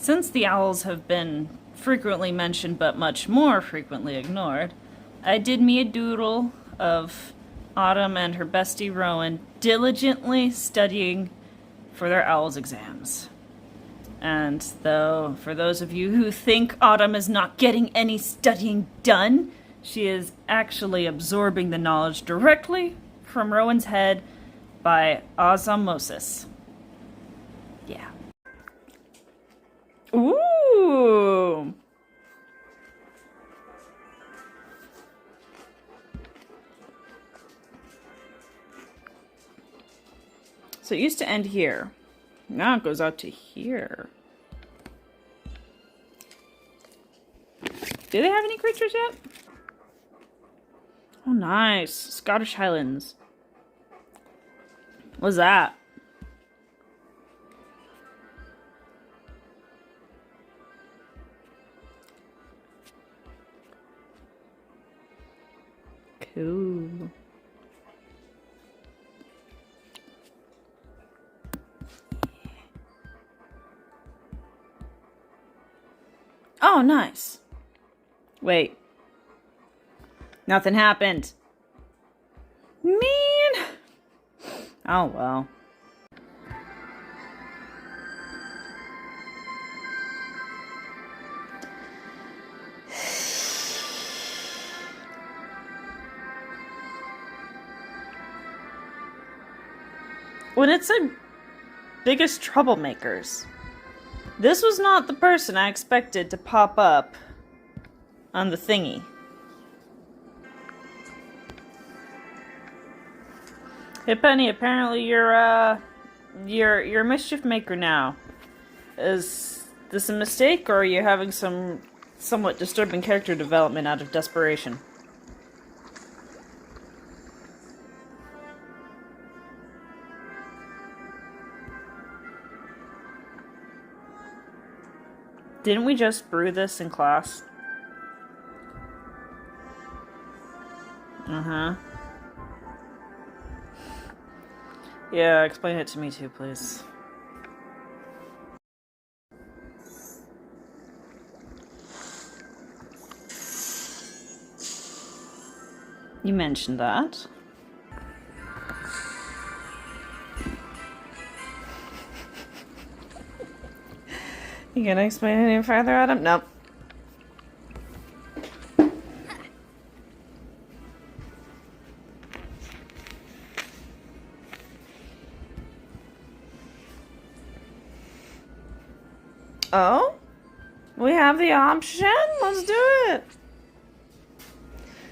Since the owls have been frequently mentioned but much more frequently ignored, I did me a doodle of Autumn and her bestie Rowan diligently studying for their owls exams. And though, for those of you who think Autumn is not getting any studying done, she is actually absorbing the knowledge directly from Rowan's head by osmosis. Yeah. Ooh! So it used to end here. Now it goes out to here. Do they have any creatures yet? Oh, nice. Scottish Highlands. What's that? Cool. Oh, nice. Wait. Nothing happened. Man. Oh, well. When it said biggest troublemakers, this was not the person I expected to pop up on the thingy. Hey Penny, apparently you're a mischief maker now. Is this a mistake, or are you having some somewhat disturbing character development out of desperation? Didn't we just brew this in class? Uh-huh. Yeah, explain it to me too, please. You mentioned that. You gonna explain it any further, Adam? Nope. Oh? We have the option? Let's do it!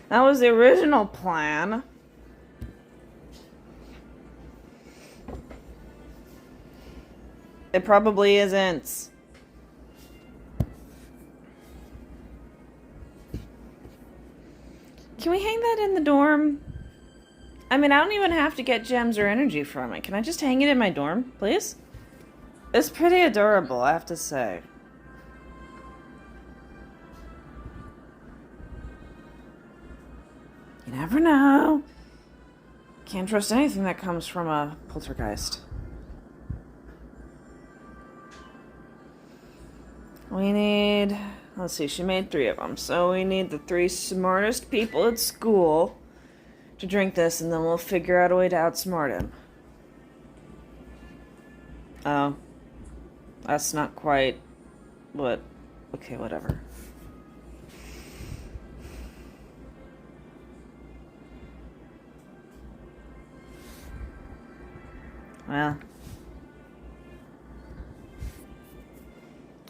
That was the original plan. It probably isn't. Can we hang that in the dorm? I mean, I don't even have to get gems or energy from it. Can I just hang it in my dorm, please? It's pretty adorable, I have to say. You never know. Can't trust anything that comes from a poltergeist. We need... Let's see, she made 3 of them. So we need the 3 smartest people at school to drink this, and then we'll figure out a way to outsmart him. Oh. That's not quite what... Okay, whatever. Well...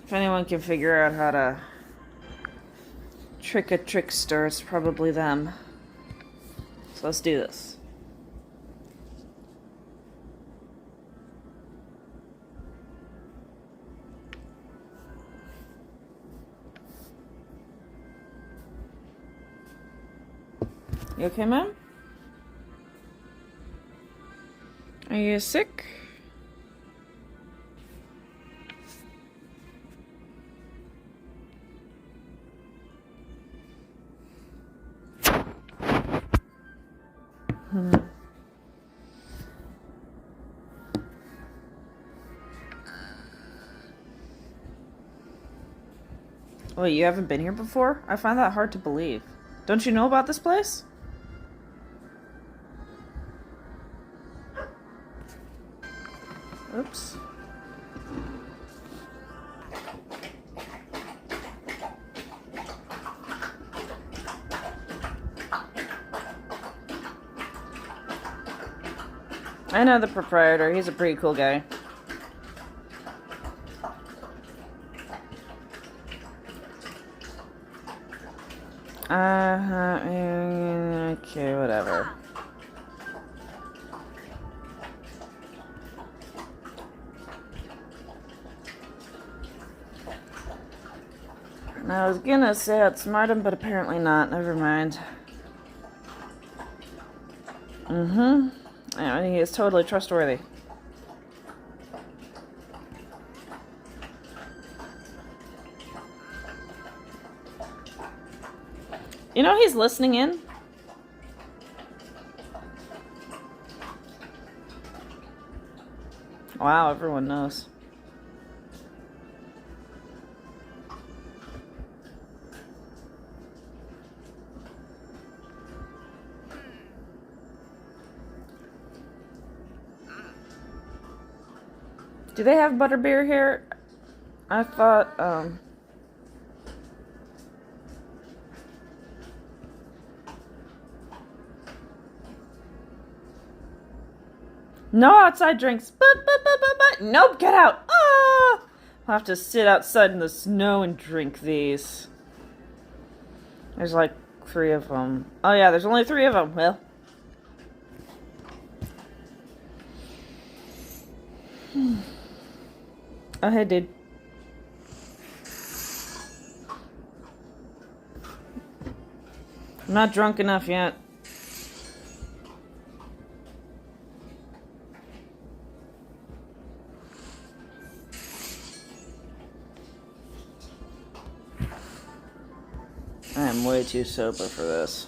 If anyone can figure out how to trick a trickster, it's probably them. So let's do this. You okay, Mom? Are you sick? Wait, you haven't been here before? I find that hard to believe. Don't you know about this place? Oops. I know the proprietor. He's a pretty cool guy. Okay, whatever. I was gonna say outsmart him, but apparently not. Never mind. Yeah, he is totally trustworthy. You know he's listening in? Wow, everyone knows. Do they have butterbeer here? I thought, no outside drinks. But. Nope, get out. Ah! I'll have to sit outside in the snow and drink these. There's like 3 of them. Oh yeah, there's only 3 of them. Well. Oh, hey, dude. I'm not drunk enough yet. I am way too sober for this.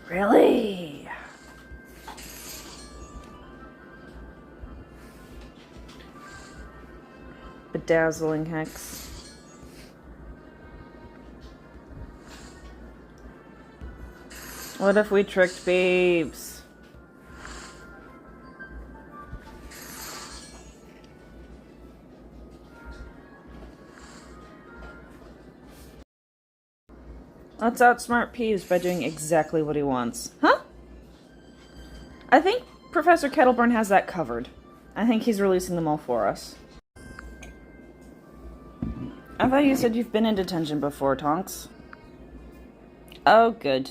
Really? Bedazzling hex. What if we tricked babes? Let's outsmart Peeves by doing exactly what he wants. Huh? I think Professor Kettleburn has that covered. I think he's releasing them all for us. I thought you said you've been in detention before, Tonks. Oh, good.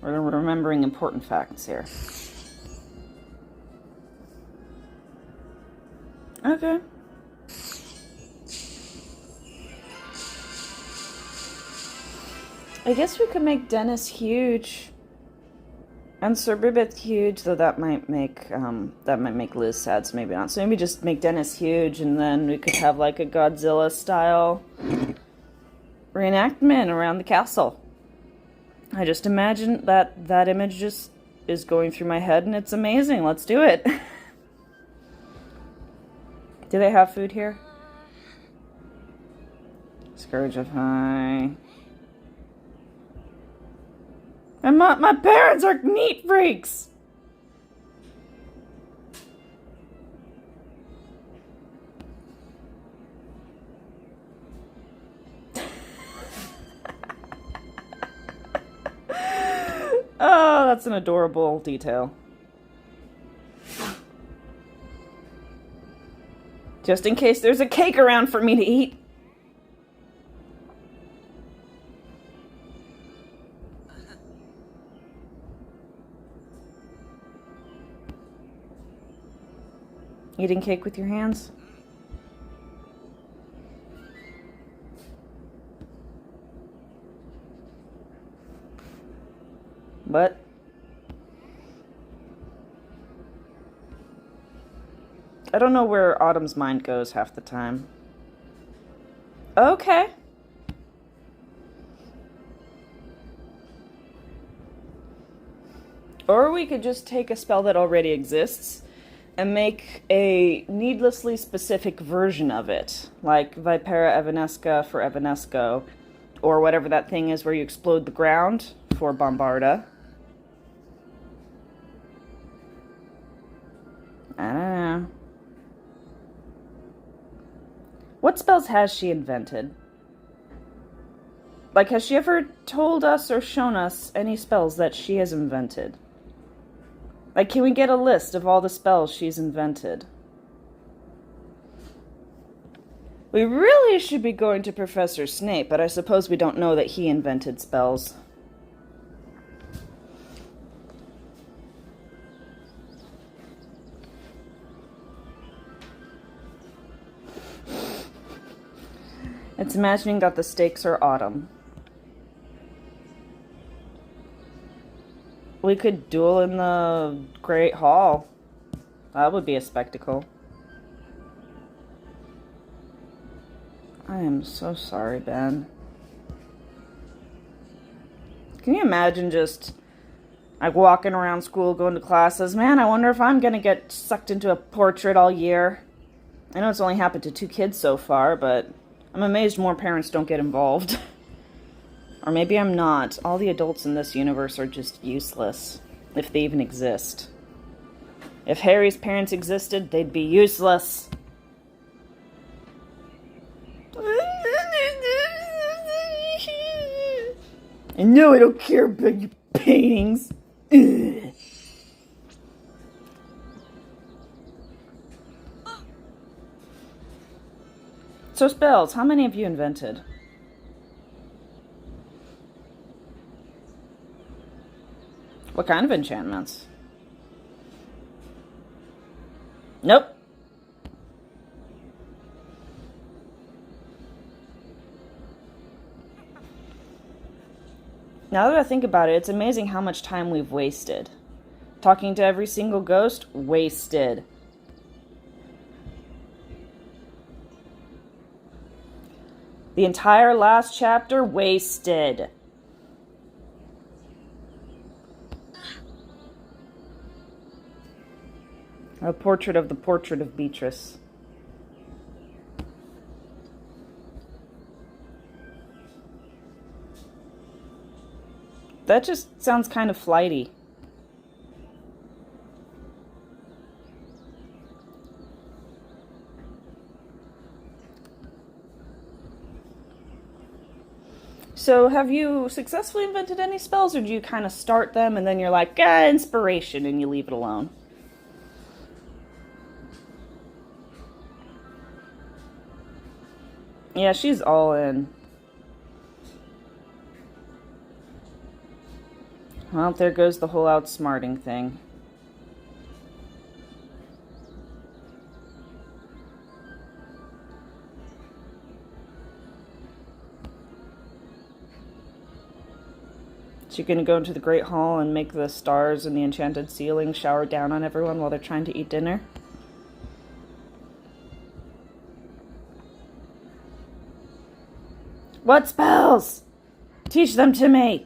We're remembering important facts here. Okay. I guess we could make Dennis huge. And Sir Ribbit huge, though that might make Liz sad, so maybe not. So maybe just make Dennis huge, and then we could have like a Godzilla-style reenactment around the castle. I just imagine that image just is going through my head, and it's amazing. Let's do it. Do they have food here? Scourge of High. And my parents are neat freaks! Oh, that's an adorable detail. Just in case there's a cake around for me to eat. Eating cake with your hands? What? I don't know where Autumn's mind goes half the time. Okay. Or we could just take a spell that already exists and make a needlessly specific version of it, like Vipera Evanesca for Evanesco, or whatever that thing is where you explode the ground for Bombarda. I don't know. What spells has she invented? Like, has she ever told us or shown us any spells that she has invented? Like, can we get a list of all the spells she's invented? We really should be going to Professor Snape, but I suppose we don't know that he invented spells. It's imagining that the stakes are autumn. We could duel in the Great Hall. That would be a spectacle. I am so sorry, Ben. Can you imagine just like walking around school, going to classes? Man, I wonder if I'm gonna get sucked into a portrait all year. I know it's only happened to 2 kids so far, but I'm amazed more parents don't get involved. Or maybe I'm not. All the adults in this universe are just useless, if they even exist. If Harry's parents existed, they'd be useless. I know I don't care about your paintings. Ugh. So spells, how many have you invented? What kind of enchantments? Nope. Now that I think about it, it's amazing how much time we've wasted. Talking to every single ghost, wasted. The entire last chapter, wasted. A portrait of the portrait of Beatrice. That just sounds kind of flighty. So, have you successfully invented any spells, or do you kind of start them and then you're like, inspiration, and you leave it alone? Yeah, she's all in. Well, there goes the whole outsmarting thing. She gonna go into the Great Hall and make the stars and the enchanted ceiling shower down on everyone while they're trying to eat dinner? What spells? Teach them to me.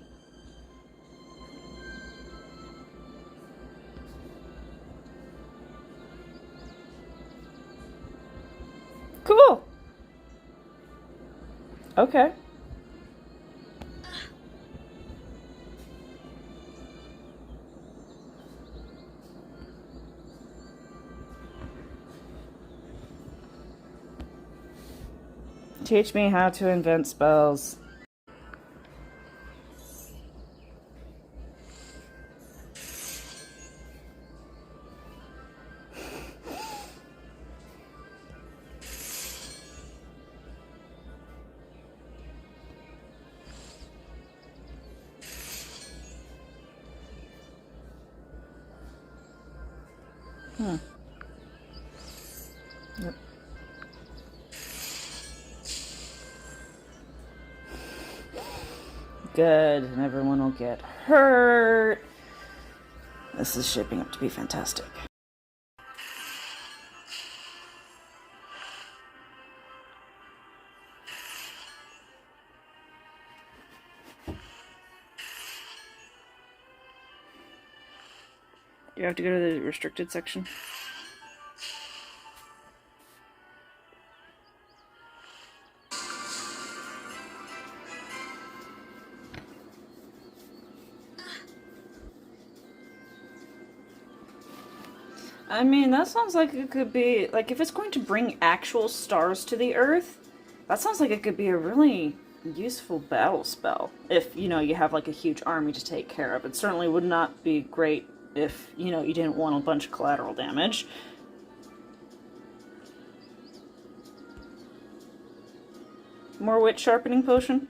Cool. Okay. Teach me how to invent spells. Yep. Good, and everyone will get hurt. This is shaping up to be fantastic. You have to go to the restricted section. I mean, that sounds like it could be, like, if it's going to bring actual stars to the Earth, that sounds like it could be a really useful battle spell. If, you know, you have, like, a huge army to take care of. It certainly would not be great if, you know, you didn't want a bunch of collateral damage. More wit sharpening potion?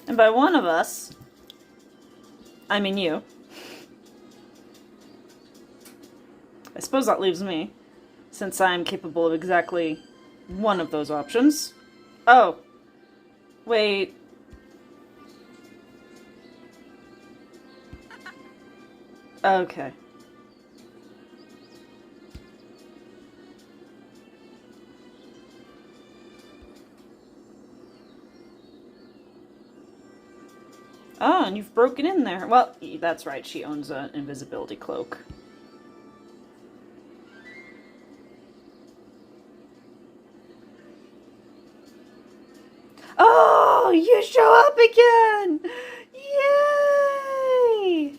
And by one of us, I mean you. I suppose that leaves me, since I am capable of exactly one of those options. Oh. Wait. Okay. Oh, and you've broken in there. Well, that's right, she owns an invisibility cloak. Oh, you show up again! Yay!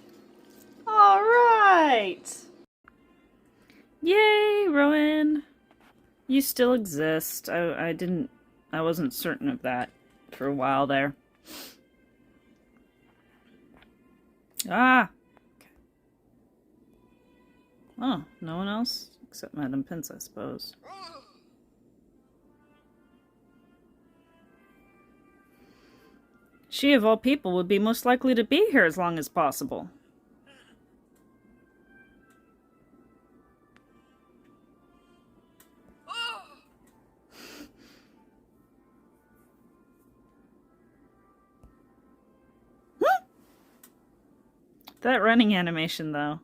Alright! Yay, Rowan! You still exist. I wasn't certain of that for a while there. Ah! Okay. Oh, no one else? Except Madame Pince, I suppose. She, of all people, would be most likely to be here as long as possible. That running animation, though.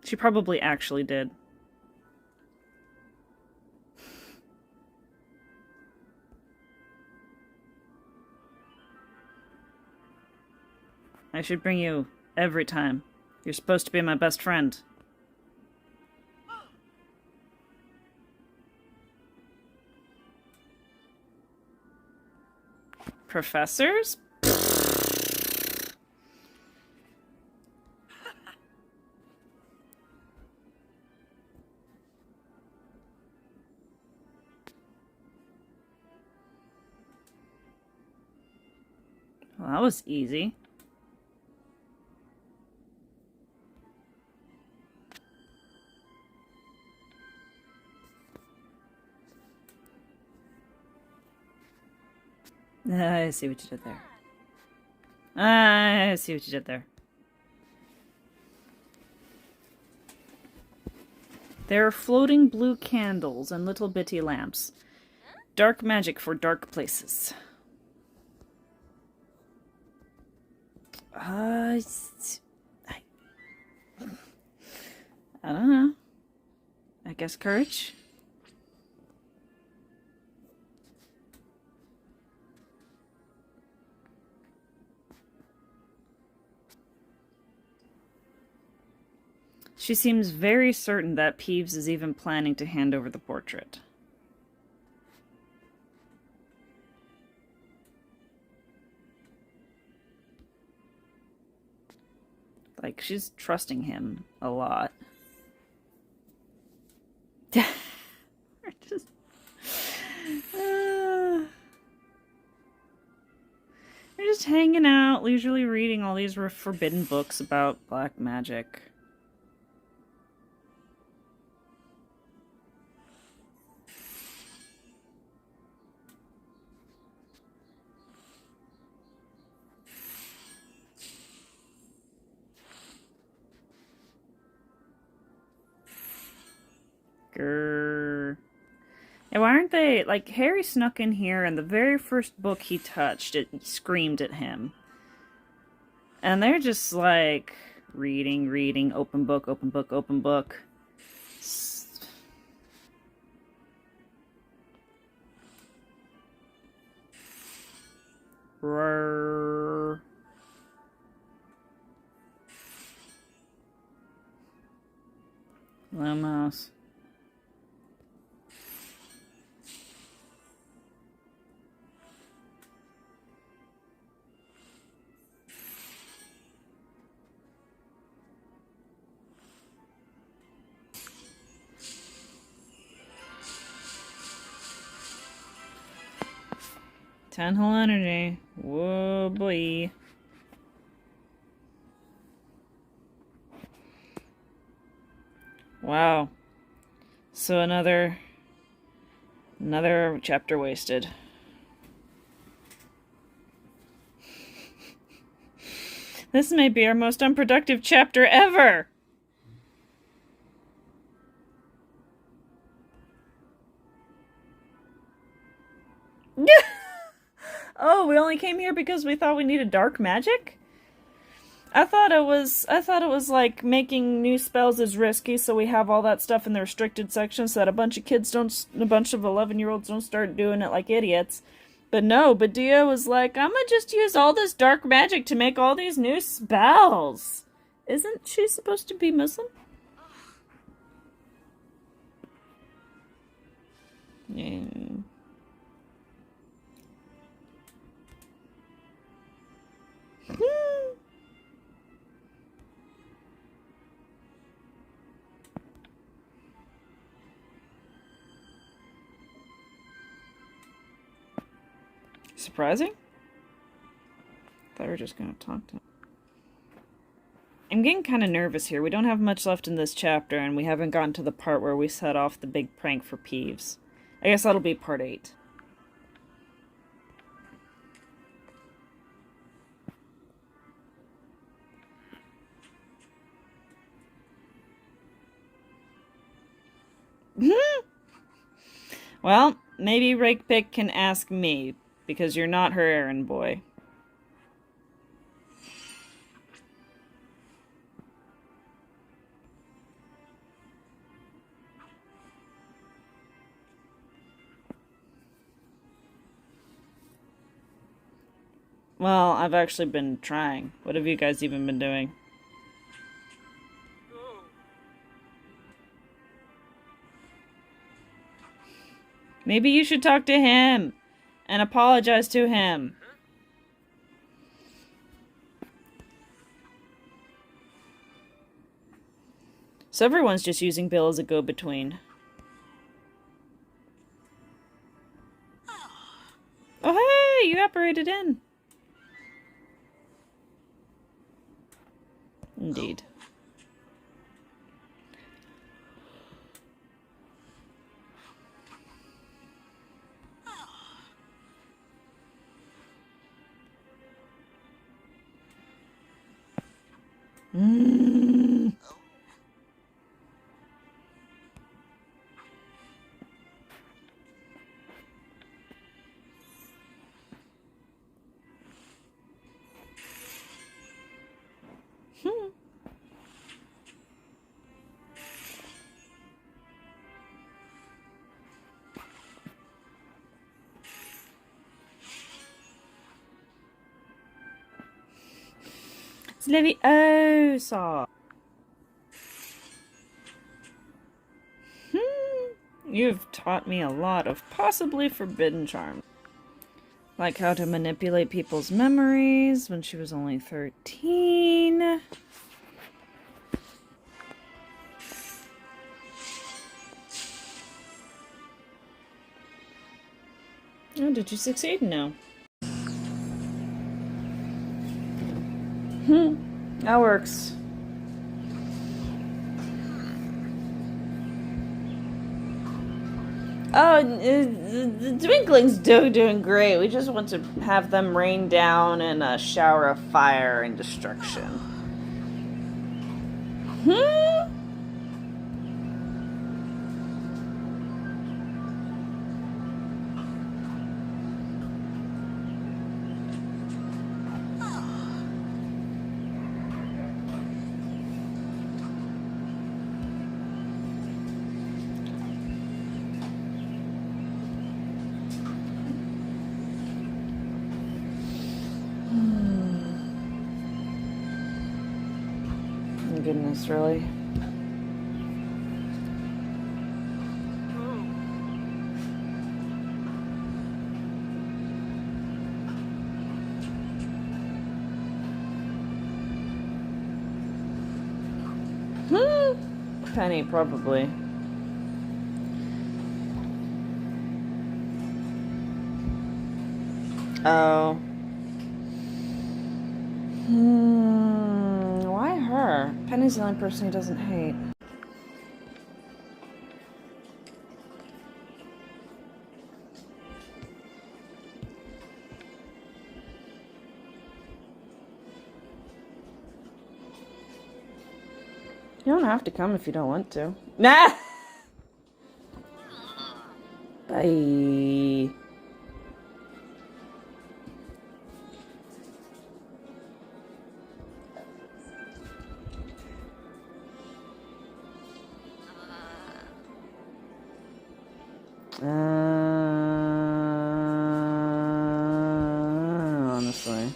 She probably actually did. I should bring you every time. You're supposed to be my best friend. Professors? Well, that was easy. I see what you did there. I see what you did there. There are floating blue candles and little bitty lamps. Dark magic for dark places. I don't know. I guess courage? She seems very certain that Peeves is even planning to hand over the portrait. Like, she's trusting him a lot. Just... We're just hanging out, leisurely reading all these forbidden books about black magic. Grrr. And why aren't they... Like, Harry snuck in here, and the very first book he touched, it screamed at him. And they're just, like, reading, open book, open book, open book. Roar. Lumos. Town Hall energy. Whoa, boy. Wow. So another chapter wasted. This may be our most unproductive chapter ever. Oh, we only came here because we thought we needed dark magic? I thought it was like making new spells is risky, so we have all that stuff in the restricted section so that a bunch of 11-year-olds don't start doing it like idiots. But no, Badia was like, I'm gonna just use all this dark magic to make all these new spells. Isn't she supposed to be Muslim? Yeah. Surprising? Thought we were just gonna talk to him. I'm getting kind of nervous here. We don't have much left in this chapter, and we haven't gotten to the part where we set off the big prank for Peeves. I guess that'll be part 8. Well, maybe Rakepick can ask me, because you're not her errand boy. Well, I've actually been trying. What have you guys even been doing? Maybe you should talk to him and apologize to him. So everyone's just using Bill as a go-between. Oh, hey! You operated in. Indeed. It's Leviosa. You've taught me a lot of possibly forbidden charms. Like how to manipulate people's memories when she was only 13. Oh, did you succeed? No. That works. Oh, the Twinkling's doing great. We just want to have them rain down in a shower of fire and destruction. goodness, really? Penny, probably. Oh. Why her? Penny's the only person he doesn't hate. You don't have to come if you don't want to. Nah! Bye. Honestly.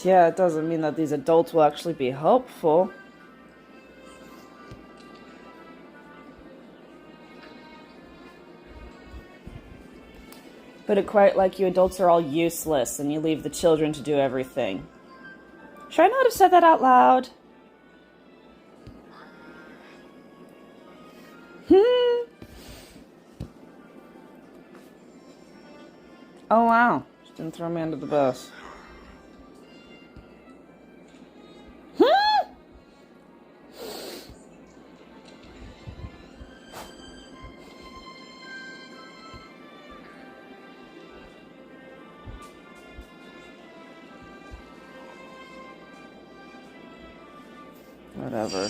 Yeah, it doesn't mean that these adults will actually be helpful. Put it quite like you adults are all useless and you leave the children to do everything. Should I not have said that out loud? Oh wow. She didn't throw me under the bus. Whatever.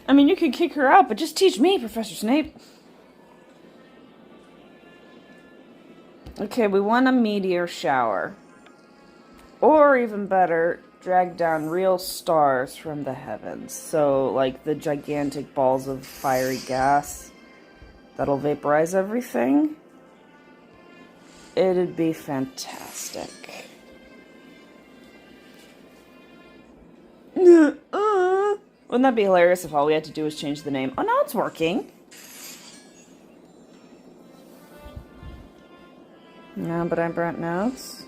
I mean, you could kick her out, but just teach me, Professor Snape. Okay, we want a meteor shower. Or even better, drag down real stars from the heavens. So, like the gigantic balls of fiery gas that'll vaporize everything. It'd be fantastic. Wouldn't that be hilarious if all we had to do was change the name? Oh, now it's working. No, but I brought notes.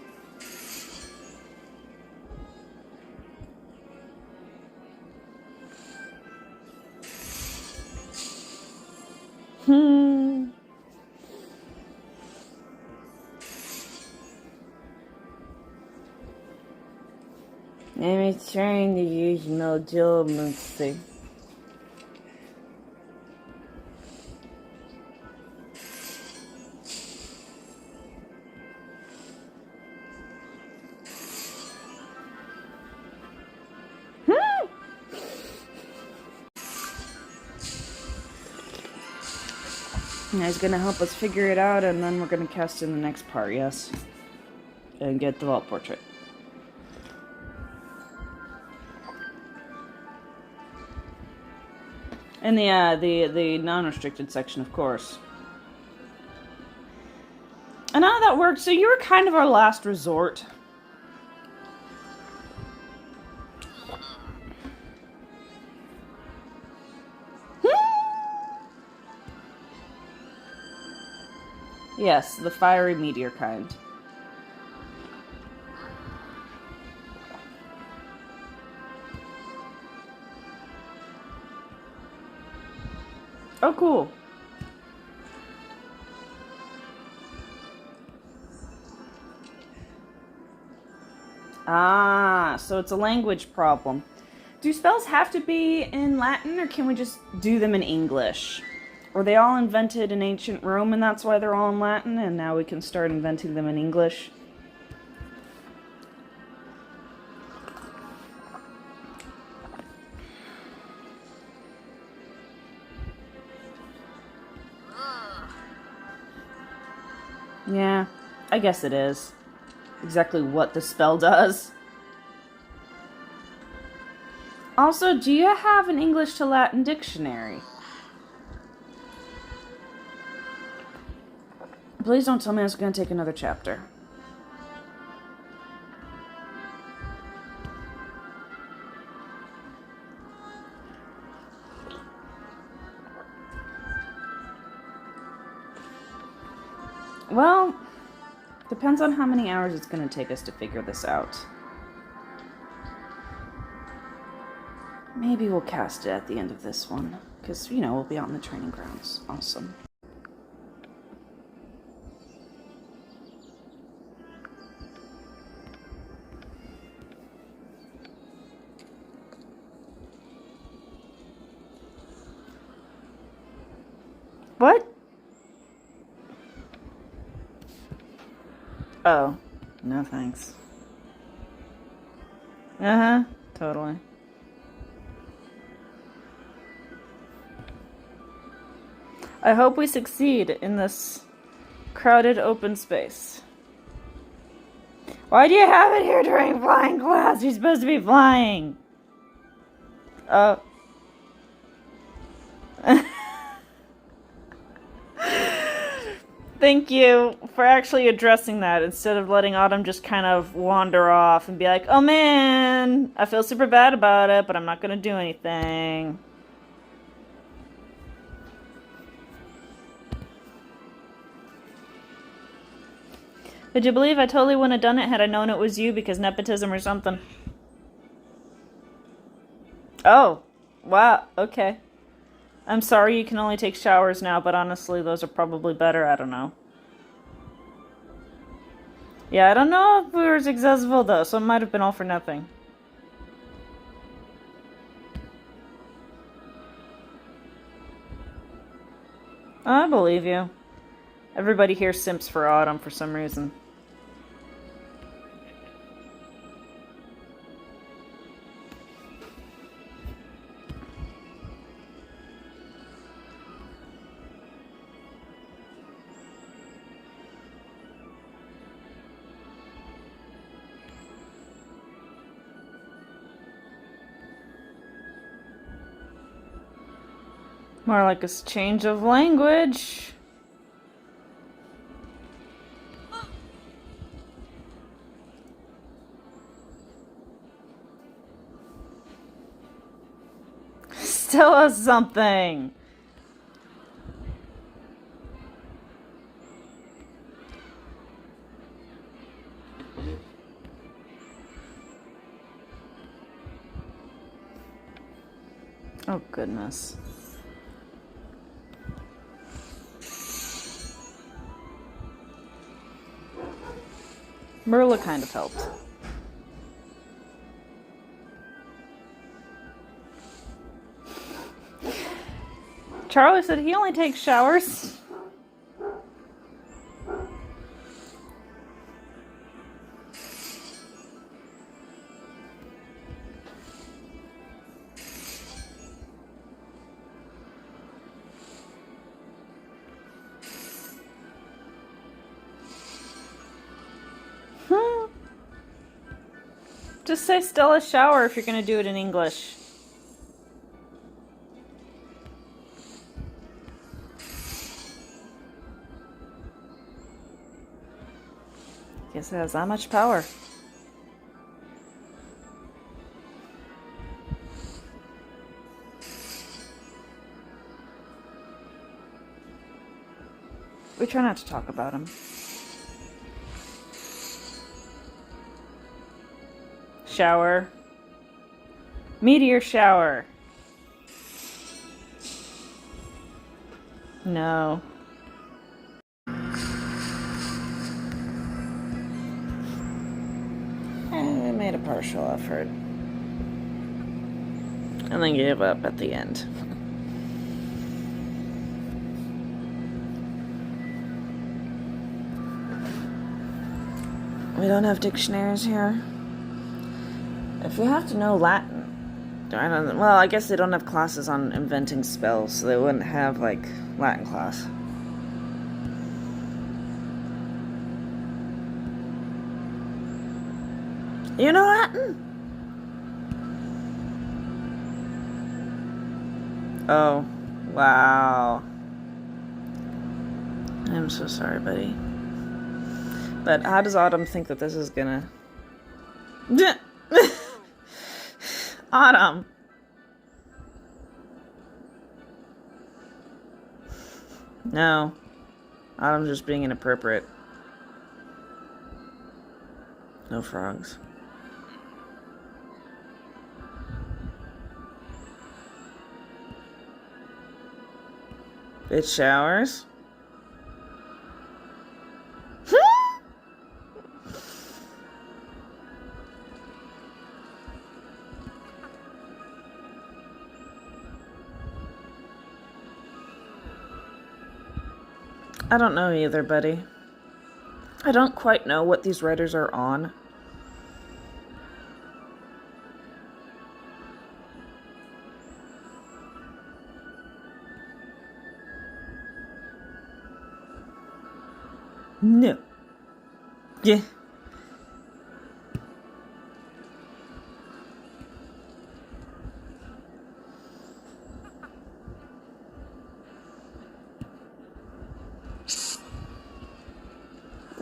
I'm trying to use no diplomacy. He's gonna help us figure it out, and then we're gonna cast in the next part, yes. And get the vault portrait. And the non-restricted section, of course. And how that worked, so you were kind of our last resort. Yes, the fiery meteor kind. Oh, cool. Ah, so it's a language problem. Do spells have to be in Latin, or can we just do them in English? Were they all invented in ancient Rome, and that's why they're all in Latin, and now we can start inventing them in English? Yeah, I guess it is. Exactly what the spell does. Also, do you have an English to Latin dictionary? Please don't tell me it's going to take another chapter. Well, depends on how many hours it's going to take us to figure this out. Maybe we'll cast it at the end of this one, because, you know, we'll be out in the training grounds. Awesome. What? Oh, no thanks. Uh-huh, totally. I hope we succeed in this crowded open space. Why do you have it here during flying class? You're supposed to be flying. Oh. Thank you for actually addressing that instead of letting Autumn just kind of wander off and be like, oh man, I feel super bad about it, but I'm not going to do anything. Would you believe I totally wouldn't have done it had I known it was you because nepotism or something? Oh, wow, okay. I'm sorry you can only take showers now, but honestly, those are probably better. I don't know. Yeah, I don't know if we were successful, though, so it might have been all for nothing. I believe you. Everybody here simps for Autumn for some reason. More like a change of language. Tell us something. Oh, goodness. Merla kind of helped. Charlie said he only takes showers. Just say Stella shower if you're going to do it in English. Guess it has that much power. We try not to talk about him. Shower. Meteor shower. No. I made a partial effort. And then gave up at the end. We don't have dictionaries here. If you have to know Latin, well, I guess they don't have classes on inventing spells, so they wouldn't have, like, Latin class. You know Latin? Oh, wow. I'm so sorry, buddy. But how does Autumn think that this is gonna... Autumn! No. Autumn's just being inappropriate. No frogs. It showers. I don't know either, buddy. I don't quite know what these writers are on. No. Yeah.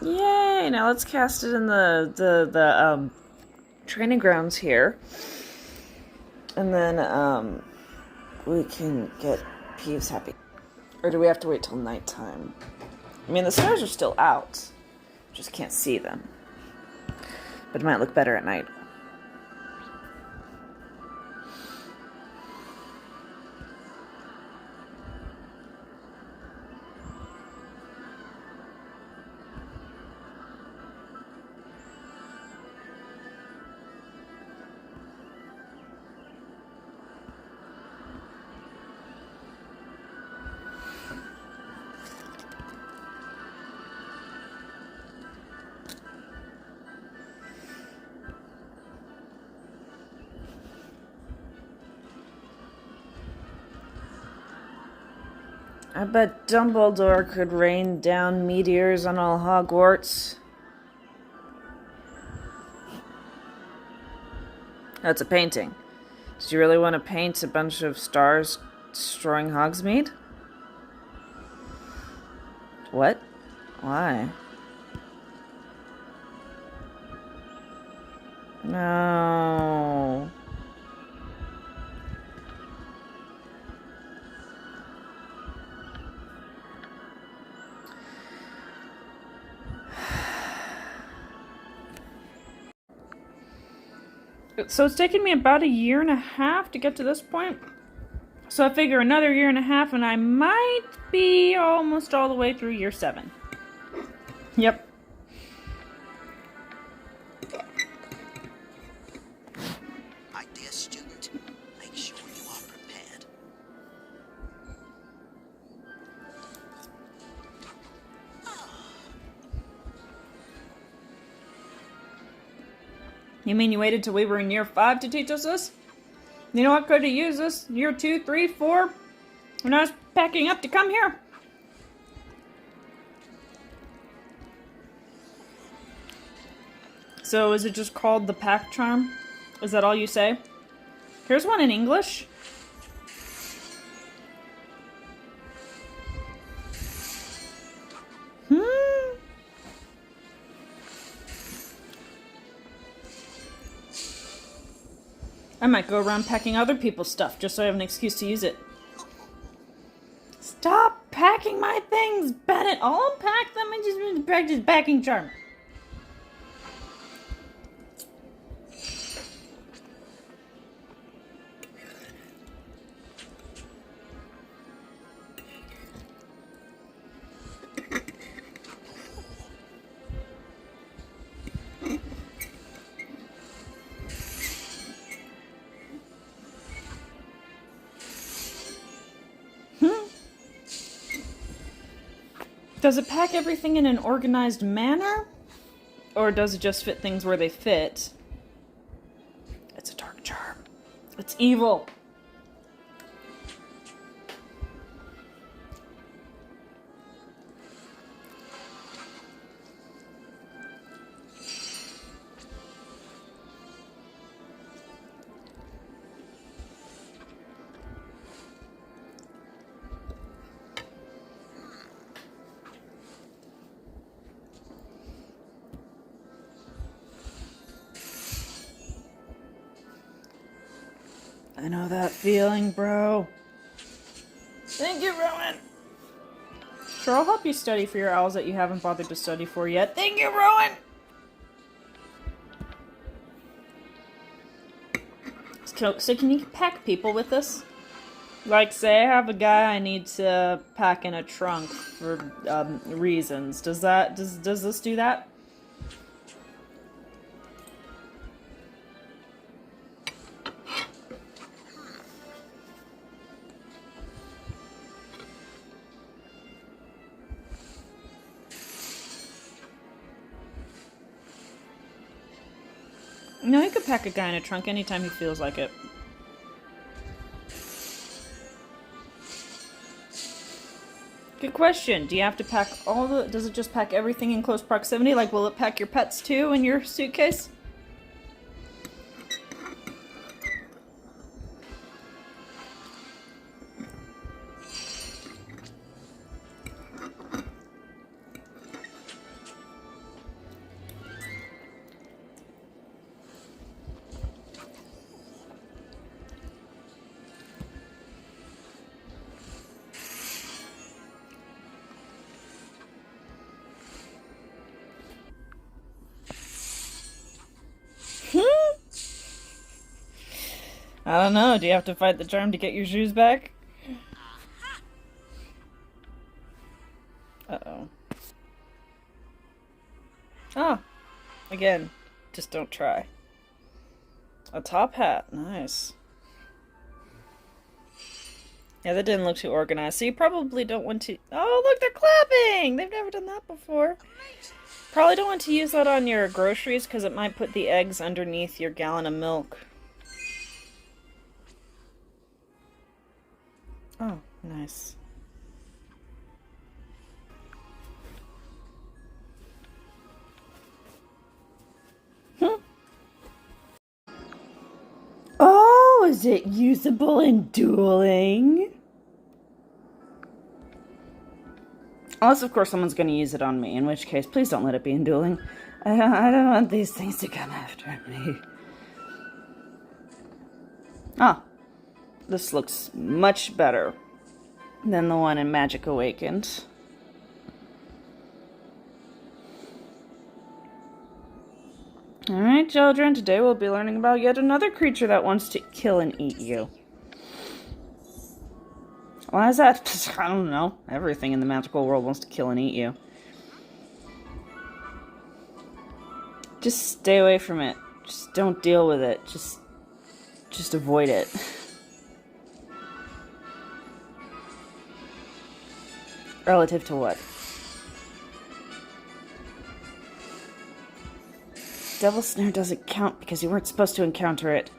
Yay! Now let's cast it in the training grounds here. And then we can get Peeves happy. Or do we have to wait till nighttime? I mean, the stars are still out. Just can't see them. But it might look better at night. I bet Dumbledore could rain down meteors on all Hogwarts. That's a painting. Did you really want to paint a bunch of stars destroying Hogsmeade? What? Why? No. So it's taken me about 1.5 years to get to this point. So I figure another 1.5 years and I might be almost all the way through year 7. Yep. My dear student, make sure you are prepared. You mean you waited till we were in year 5 to teach us this? You know what could have used this? Year 2, 3, 4? When I was packing up to come here. So is it just called the pack charm? Is that all you say? Here's one in English. I might go around packing other people's stuff just so I have an excuse to use it. Stop packing my things, Bennett. I'll unpack them and just practice packing charm. Does it pack everything in an organized manner? Or does it just fit things where they fit? It's a dark charm. It's evil. I know that feeling, bro. Thank you, Rowan. Sure, I'll help you study for your owls that you haven't bothered to study for yet. Thank you, Rowan. So can you pack people with this? Like, say I have a guy I need to pack in a trunk for reasons. Does this do that? No, he could pack a guy in a trunk anytime he feels like it. Good question. Do you have to pack does it just pack everything in close proximity? Like, will it pack your pets too in your suitcase? I don't know. Do you have to fight the charm to get your shoes back? Uh-oh. Oh. Again, just don't try. A top hat. Nice. Yeah, that didn't look too organized. So you probably don't want to... Oh, look, they're clapping! They've never done that before. Probably don't want to use that on your groceries because it might put the eggs underneath your gallon of milk. Oh, nice. Oh, is it usable in dueling? Unless, of course, someone's going to use it on me, in which case, please don't let it be in dueling. I don't want these things to come after me. Ah, this looks much better than the one in Magic Awakened. Alright, children, today we'll be learning about yet another creature that wants to kill and eat you. Why is that? I don't know. Everything in the magical world wants to kill and eat you. Just stay away from it. Just don't deal with it. Just avoid it. Relative to what? Devil Snare doesn't count because you weren't supposed to encounter it.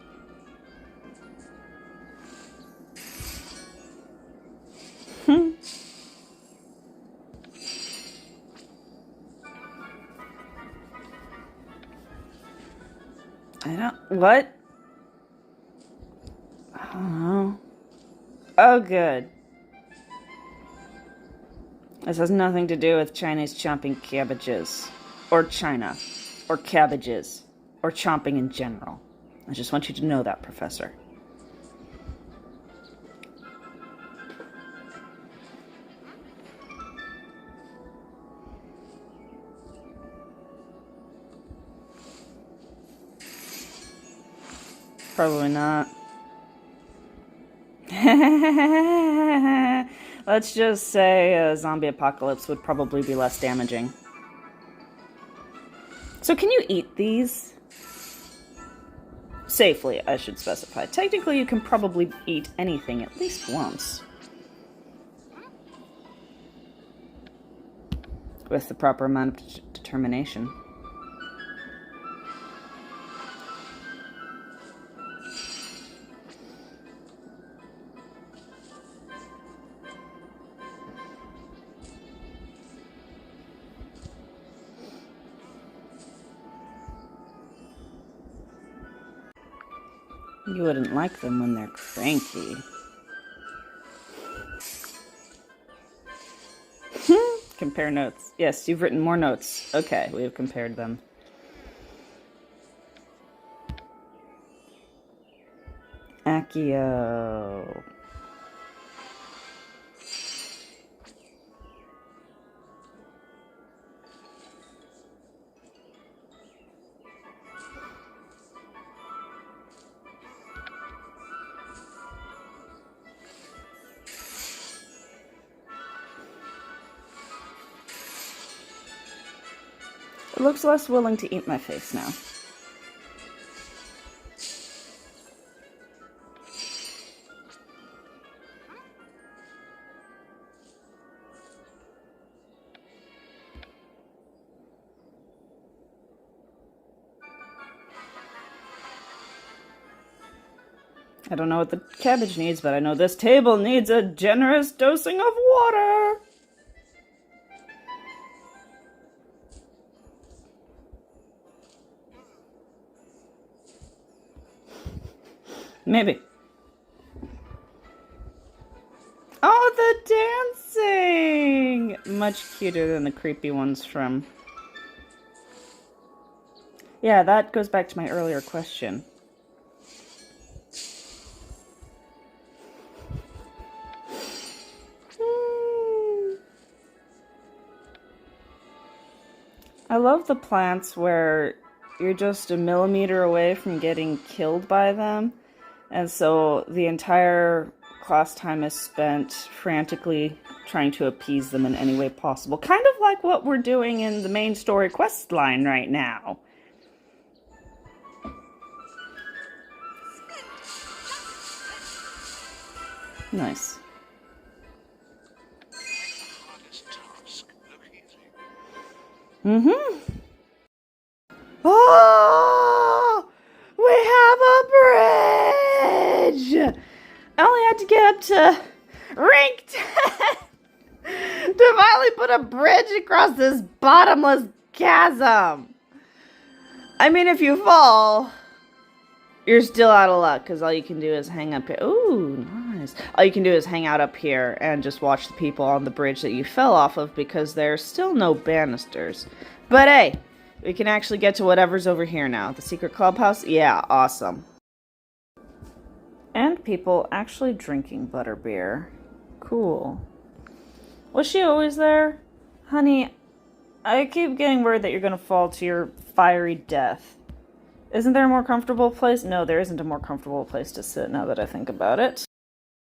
What? I don't know. Oh, good. This has nothing to do with Chinese chomping cabbages. Or China. Or cabbages. Or chomping in general. I just want you to know that, Professor. Probably not. Let's just say a zombie apocalypse would probably be less damaging. So can you eat these? Safely, I should specify. Technically, you can probably eat anything at least once. With the proper amount of determination. You wouldn't like them when they're cranky. Compare notes. Yes, you've written more notes. Okay, we have compared them. Pinocchio. It looks less willing to eat my face now. I don't know what the cabbage needs, but I know this table needs a generous dosing of water. Maybe. Oh, the dancing! Much cuter than the creepy ones from... Yeah, that goes back to my earlier question. I love the plants where you're just a millimeter away from getting killed by them. And so the entire class time is spent frantically trying to appease them in any way possible. Kind of like what we're doing in the main story quest line right now. Nice. Mm-hmm. Oh! We have a bridge! I only had to get up to rank 10 to finally put a bridge across this bottomless chasm. I mean, if you fall, you're still out of luck, because all you can do is hang up here. Ooh, nice. All you can do is hang out up here and just watch the people on the bridge that you fell off of, because there's still no banisters. But hey, we can actually get to whatever's over here now. The secret clubhouse? Yeah, awesome. And people actually drinking butterbeer. Cool. Was she always there? Honey, I keep getting worried that you're gonna fall to your fiery death. Isn't there a more comfortable place? No, there isn't a more comfortable place to sit now that I think about it.